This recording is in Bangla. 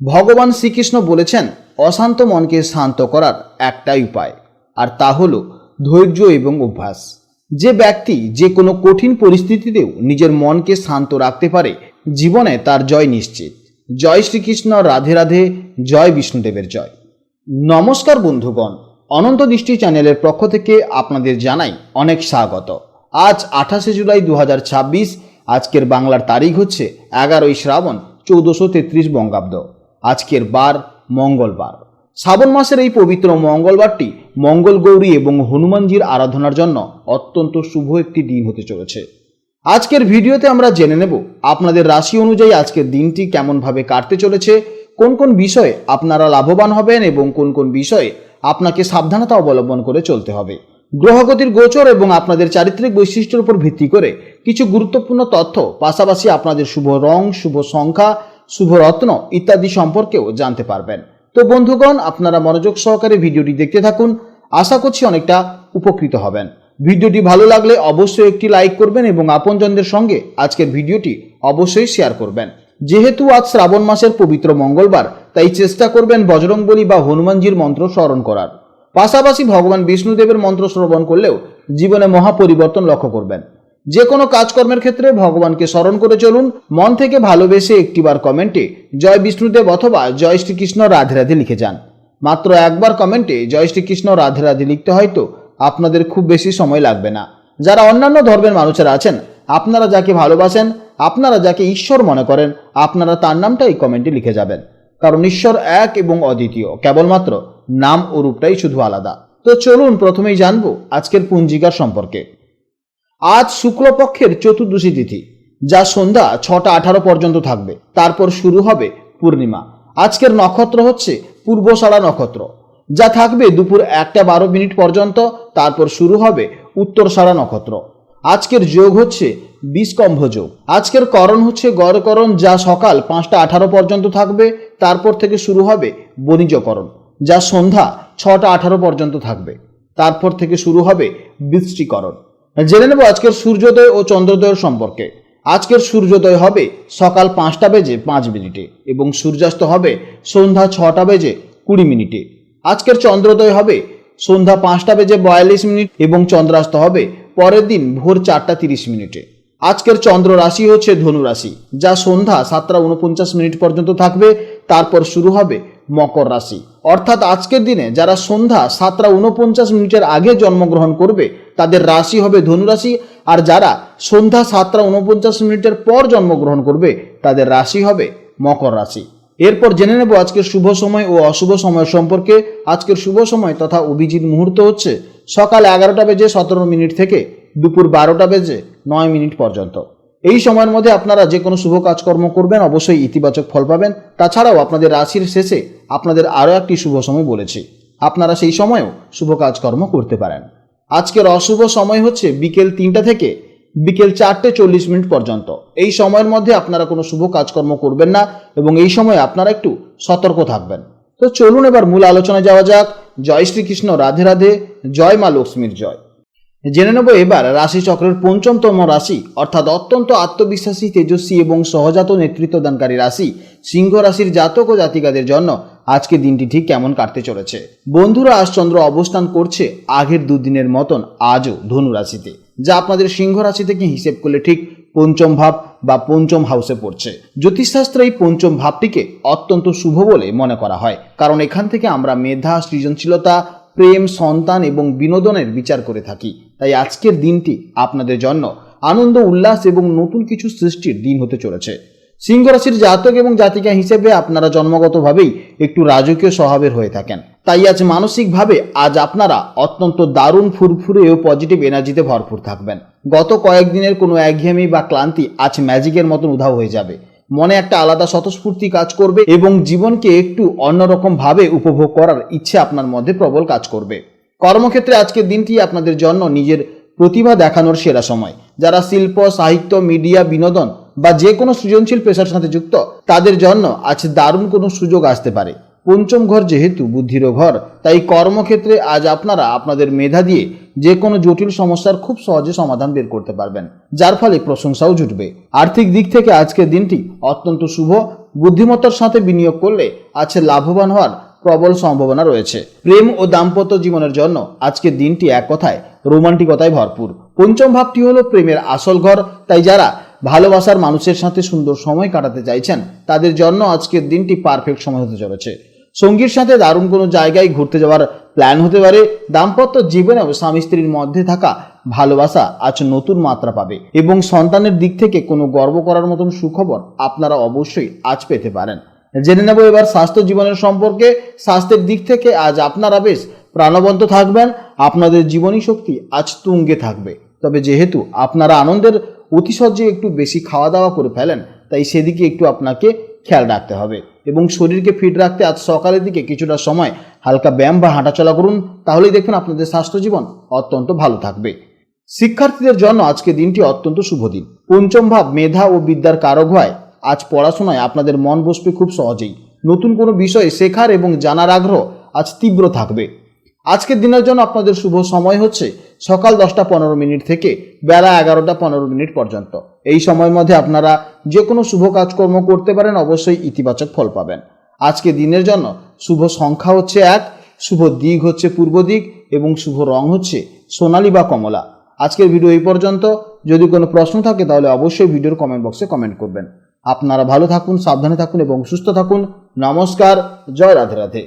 ভগবান শ্রীকৃষ্ণ বলেছেন অশান্ত মনকে শান্ত করার একটাই উপায়, আর তা হলো ধৈর্য এবং অভ্যাস। যে ব্যক্তি যে কোনো কঠিন পরিস্থিতিতেও নিজের মনকে শান্ত রাখতে পারে, জীবনে তার জয় নিশ্চিত। জয় শ্রীকৃষ্ণ, রাধে রাধে, জয় বিষ্ণুদেবের জয়। নমস্কার বন্ধুগণ, অনন্ত দৃষ্টি চ্যানেলের পক্ষ থেকে আপনাদের জানাই অনেক স্বাগত। আজ 28শে জুলাই 2026। আজকের বাংলার তারিখ হচ্ছে 11ই শ্রাবণ 1433 বঙ্গাব্দ। আজকের বার মঙ্গলবার। শ্রাবণ মাসের এই পবিত্র মঙ্গলবারটি মঙ্গল গৌরী এবং হনুমানজির আরাধনার জন্য অত্যন্ত শুভ একটি দিন হতে চলেছে। আজকের ভিডিওতে আমরা জেনে নেব আপনাদের রাশি অনুযায়ী আজকের দিনটি কেমনভাবে কাটতে চলেছে, কোন কোন বিষয়ে আপনারা লাভবান হবেন এবং কোন কোন বিষয়ে আপনাকে সাবধানতা অবলম্বন করে চলতে হবে। গ্রহগতির গোচর এবং আপনাদের চারিত্রিক বৈশিষ্ট্যের উপর ভিত্তি করে কিছু গুরুত্বপূর্ণ তথ্য, পাশাপাশি আপনাদের শুভ রং, শুভ সংখ্যা, শুভ রত্ন ইত্যাদি সম্পর্কেও জানতে পারবেন। তো বন্ধুগণ, আপনারা মনোযোগ সহকারে ভিডিওটি দেখতে থাকুন। আশা করছি অনেকটা উপকৃত হবেন। ভিডিওটি ভালো লাগলে অবশ্যই একটি লাইক করবেন এবং আপনজনদের সঙ্গে আজকের ভিডিওটি অবশ্যই শেয়ার করবেন। যেহেতু আজ শ্রাবণ মাসের পবিত্র মঙ্গলবার, তাই চেষ্টা করবেন বজরংবলী বা হনুমানজির মন্ত্র স্মরণ করার। পাশাপাশি ভগবান বিষ্ণুদেবের মন্ত্র শ্রবণ করলেও জীবনে মহা পরিবর্তন লক্ষ্য করবেন। যে কোনো কাজকর্মের ক্ষেত্রে ভগবানকে স্মরণ করে চলুন। মন থেকে ভালোবেসে একটিবার কমেন্টে জয় বিষ্ণুদেব অথবা জয় শ্রীকৃষ্ণ রাধে রাধে লিখে যান। মাত্র একবার কমেন্টে জয় শ্রীকৃষ্ণ রাধে রাধে লিখতে হয়তো আপনাদের খুব বেশি সময় লাগবে না। যারা অন্যান্য ধর্মের মানুষেরা আছেন, আপনারা যাকে ভালোবাসেন, আপনারা যাকে ঈশ্বর মনে করেন, আপনারা তার নামটাই কমেন্টে লিখে যাবেন। কারণ ঈশ্বর এক এবং অদ্বিতীয়, কেবলমাত্র নাম ও রূপটাই শুধু আলাদা। তো চলুন প্রথমেই জানবো আজকের পঞ্জিকার সম্পর্কে। আজ শুক্লপক্ষের চতুর্দশী তিথি, যা সন্ধ্যা 6টা 18 পর্যন্ত থাকবে। তারপর শুরু হবে পূর্ণিমা। আজকের নক্ষত্র হচ্ছে পূর্বষাঢ়া নক্ষত্র, যা থাকবে দুপুর 1টা 12 পর্যন্ত। তারপর শুরু হবে উত্তরষাঢ়া নক্ষত্র। আজকের যোগ হচ্ছে বিষকম্ভ যোগ। আজকের করণ হচ্ছে গড়করণ, যা সকাল 5টা 18 পর্যন্ত থাকবে। তারপর থেকে শুরু হবে বণিজকরণ, যা সন্ধ্যা 6টা 18 পর্যন্ত থাকবে। তারপর থেকে শুরু হবে বৃষ্টিকরণ। জেনে নেব আজকের সূর্যোদয় ও চন্দ্রোদয়ের সম্পর্কে। আজকের সূর্যোদয় হবে সকাল 5টা বেজে 5 মিনিটে এবং সূর্যাস্ত হবে সন্ধ্যা 6টা বেজে 20 মিনিটে। আজকের চন্দ্রোদয় হবে সন্ধ্যা 5টা বেজে 42 মিনিট এবং চন্দ্রাস্ত হবে পরের দিন ভোর 4টা 30 মিনিটে। আজকের চন্দ্র রাশি হচ্ছে ধনু রাশি, যা সন্ধ্যা 7টা 49 পর্যন্ত থাকবে। তারপর শুরু হবে মকর রাশি। অর্থাৎ আজকের দিনে যারা সন্ধ্যা 7টা 49 আগে জন্মগ্রহণ করবে তাদের রাশি হবে ধনু রাশি, আর যারা সন্ধ্যা 7টা 49 পর জন্মগ্রহণ করবে তাদের রাশি হবে মকর রাশি। এরপর জেনে নেব আজকের শুভ সময় ও অশুভ সময় সম্পর্কে। আজকের শুভ সময় তথা অভিজিৎ মুহূর্ত হচ্ছে সকাল 11টা বেজে 17 মিনিট থেকে দুপুর 12টা বেজে 9 মিনিট পর্যন্ত। এই সময়ের মধ্যে আপনারা যে কোনো শুভ কাজকর্ম করবেন, অবশ্যই ইতিবাচক ফল পাবেন। তাছাড়াও আপনাদের রাশির শেষে আপনাদের আরও একটি শুভ সময় বলেছি, আপনারা সেই সময়েও শুভ কাজকর্ম করতে পারেন। আজকের অশুভ সময় হচ্ছে বিকেল 3টা থেকে বিকেল 4টে 40 মিনিট পর্যন্ত। এই সময়ের মধ্যে আপনারা কোনো শুভ কাজকর্ম করবেন না এবং এই সময় আপনারা একটু সতর্ক থাকবেন। তো চলুন এবার মূল আলোচনায় যাওয়া যাক। জয় শ্রীকৃষ্ণ, রাধে রাধে, জয় মা লক্ষ্মীর জয়। জেনে নেব এবার রাশিচক্রের 5মতম রাশি, অর্থাৎ অত্যন্ত আত্মবিশ্বাসী, তেজস্বী এবং সহজাত নেতৃত্বদানকারী রাশি সিংহ রাশির জাতক ও জাতিকাদের জন্য আজকে দিনটি ঠিক কেমন কাটতে চলেছে। বন্ধুরা, আজ চন্দ্র অবস্থান করছে আগের দুদিনের মতন আজও ধনু রাশিতে, যা আপনাদের সিংহ রাশি থেকে হিসেব করলে ঠিক 5ম ভাব বা 5ম হাউসে পড়ছে। জ্যোতিষশাস্ত্রে এই 5ম ভাবটিকে অত্যন্ত শুভ বলে মনে করা হয়, কারণ এখান থেকে আমরা মেধা, সৃজনশীলতা, প্রেম, সন্তান এবং বিনোদনের বিচার করে থাকি। তাই আজকের দিনটি আপনাদের জন্য আনন্দ, উল্লাস এবং নতুন কিছু সৃষ্টির দিন হতে চলেছে। সিংহ রাশির জাতক এবং জাতিকা হিসেবে আপনারা জন্মগতভাবেই একটু রাজকীয় স্বভাবের হয়ে থাকেন। তাই আজ মানসিকভাবে আপনারা অত্যন্ত দারুণ, ফুরফুরে ও পজিটিভ এনার্জিতে ভরপুর থাকবেন। গত কয়েকদিনের কোনো একঘেয়েমি বা ক্লান্তি আজ ম্যাজিকের মতন উধাও হয়ে যাবে। মনে একটা আলাদা স্বতঃস্ফূর্তি কাজ করবে এবং জীবনকে একটু অন্যরকম ভাবে উপভোগ করার ইচ্ছে আপনার মধ্যে প্রবল কাজ করবে। কর্মক্ষেত্রে আজকের দিনটি আপনাদের জন্য নিজের প্রতিভা দেখানোর সেরা সময়। যারা শিল্প, সাহিত্য, মিডিয়া, বিনোদন বা যে কোনো সৃজনশীল পেশার সাথে যুক্ত, তাদের জন্য আজ দারুণ কোনো সুযোগ আসতে পারে। পঞ্চম ঘর যেহেতু বুদ্ধিরও ঘর, তাই কর্মক্ষেত্রে আজ আপনারা আপনাদের মেধা দিয়ে যে কোনো জটিল সমস্যার খুব সহজে সমাধান বের করতে পারবেন, যার ফলে প্রশংসাও জুটবে। আর্থিক দিক থেকে আজকের দিনটি অত্যন্ত শুভ। বুদ্ধিমত্তার সাথে বিনিয়োগ করলে আছে লাভবান হওয়ার প্রবল সম্ভাবনা রয়েছে। প্রেম ও দাম্পত্য জীবনের জন্য আজকের দিনটি এক কথায় রোমান্টিকতায় ভরপুর। পঞ্চম ভাবটি হলো প্রেমের আসল ঘর, তাই যারা ভালোবাসার মানুষের সাথে সুন্দর সময় কাটাতে চাইছেন তাদের জন্য আজকের দিনটি পারফেক্ট সময় হতে চলেছে। সঙ্গীর সাথে দারুণ কোনো জায়গায় ঘুরতে যাওয়ার প্ল্যান হতে পারে। দাম্পত্য জীবনে স্বামী স্ত্রীর মধ্যে থাকা ভালোবাসা আজ নতুন মাত্রা পাবে এবং সন্তানের দিক থেকে কোনো গর্ব করার মতন সুখবর আপনারা অবশ্যই আজ পেতে পারেন। জেনে নেব এবার স্বাস্থ্য জীবনের সম্পর্কে। স্বাস্থ্যের দিক থেকে আজ আপনারা বেশ প্রাণবন্ত থাকবেন। আপনাদের জীবনী শক্তি আজ তুঙ্গে থাকবে। তবে যেহেতু আপনারা আনন্দের অতিশয্যে একটু বেশি খাওয়া দাওয়া করে ফেলেন, তাই সেদিকে একটু আপনাকে খেয়াল রাখতে হবে এবং শরীরকে ফিট রাখতে আজ সকালের দিকে কিছুটা সময় হালকা ব্যায়াম বা হাঁটাচলা করুন, তাহলেই দেখবেন আপনাদের স্বাস্থ্য জীবন অত্যন্ত ভালো থাকবে। শিক্ষার্থীদের জন্য আজকে দিনটি অত্যন্ত শুভ দিন। পঞ্চম ভাব মেধা ও বিদ্যার কারক হয়। আজ পড়াশোনায় আপনাদের মন বসবে খুব সহজেই। নতুন কোনো বিষয়ে শেখার এবং জানার আগ্রহ আজ তীব্র থাকবে। আজকের দিনের জন্য আপনাদের শুভ সময় হচ্ছে সকাল 10:15 থেকে বেলা 11:15 পর্যন্ত। এই সময়ের মধ্যে আপনারা যে কোনো শুভ কাজকর্ম করতে পারেন, অবশ্যই ইতিবাচক ফল পাবেন। আজকে দিনের জন্য শুভ সংখ্যা হচ্ছে 1, শুভ দিক হচ্ছে পূর্ব দিক এবং শুভ রং হচ্ছে সোনালী বা কমলা। আজকের ভিডিও এই পর্যন্ত। যদি কোনো প্রশ্ন থাকে তাহলে অবশ্যই ভিডিওর কমেন্ট বক্সে কমেন্ট করবেন। আপনারা ভালো থাকুন, সাবধানে থাকুন এবং সুস্থ থাকুন। নমস্কার, জয় রাধে রাধে।